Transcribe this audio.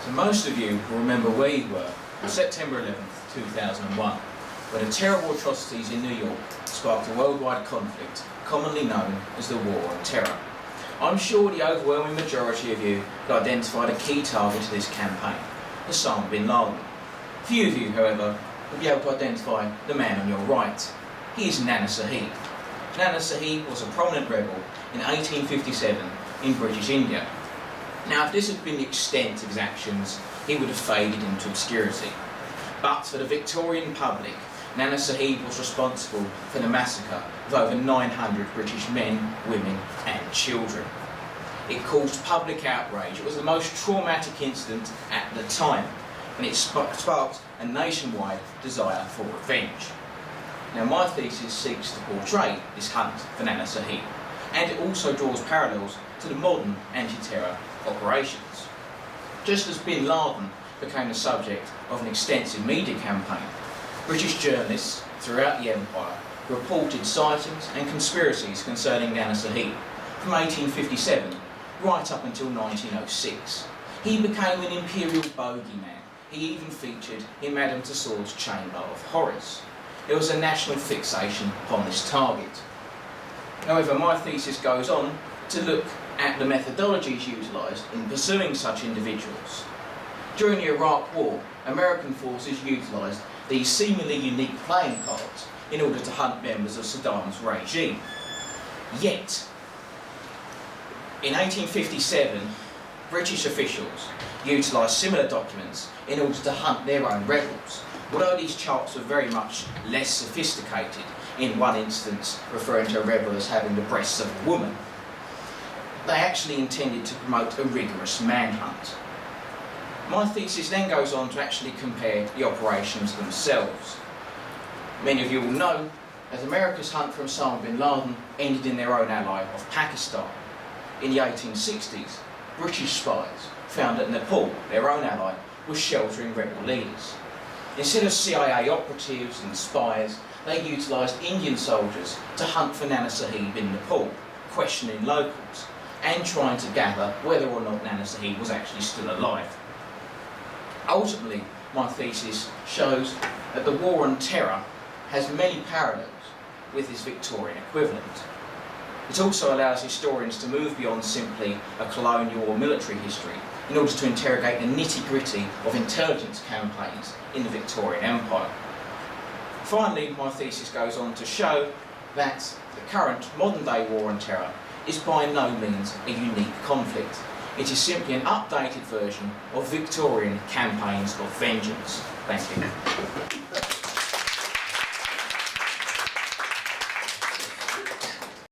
So most of you will remember where you were on September 11th, 2001, when the terrible atrocities in New York sparked a worldwide conflict commonly known as the War on Terror. I'm sure the overwhelming majority of you could identify the key target of this campaign, Osama bin Laden. Few of you, however, will be able to identify the man on your right. He is Nana Sahib. Nana Sahib was a prominent rebel in 1857 in British India. Now, if this had been the extent of his actions, he would have faded into obscurity. But for the Victorian public, Nana Sahib was responsible for the massacre of over 900 British men, women and children. It caused public outrage. It was the most traumatic incident at the time, and it sparked a nationwide desire for revenge. Now, my thesis seeks to portray this hunt for Nana Sahib, and it also draws parallels to the modern anti-terror operations. Just as bin Laden became the subject of an extensive media campaign, British journalists throughout the empire reported sightings and conspiracies concerning Nana Sahib from 1857 right up until 1906. He became an imperial bogeyman. He even featured in Madame Tussauds Chamber of Horrors. There was a national fixation upon this target. However, my thesis goes on to look at the methodologies utilised in pursuing such individuals. During the Iraq War, American forces utilised these seemingly unique playing cards in order to hunt members of Saddam's regime. Yet, in 1857, British officials utilised similar documents in order to hunt their own rebels. Although these charts were very much less sophisticated, in one instance referring to a rebel as having the breasts of a woman, they actually intended to promote a rigorous manhunt. My thesis then goes on to actually compare the operations themselves. Many of you will know that America's hunt for Osama bin Laden ended in their own ally of Pakistan. In the 1860s, British spies found that Nepal, their own ally, was sheltering rebel leaders. Instead of CIA operatives and spies, they utilised Indian soldiers to hunt for Nana Sahib in Nepal, questioning locals and trying to gather whether or not Nana Sahib was actually still alive. Ultimately, my thesis shows that the War on Terror has many parallels with its Victorian equivalent. It also allows historians to move beyond simply a colonial or military history in order to interrogate the nitty-gritty of intelligence campaigns in the Victorian Empire. Finally, my thesis goes on to show that the current modern-day War on Terror is by no means a unique conflict. It is simply an updated version of Victorian campaigns of vengeance. Thank you.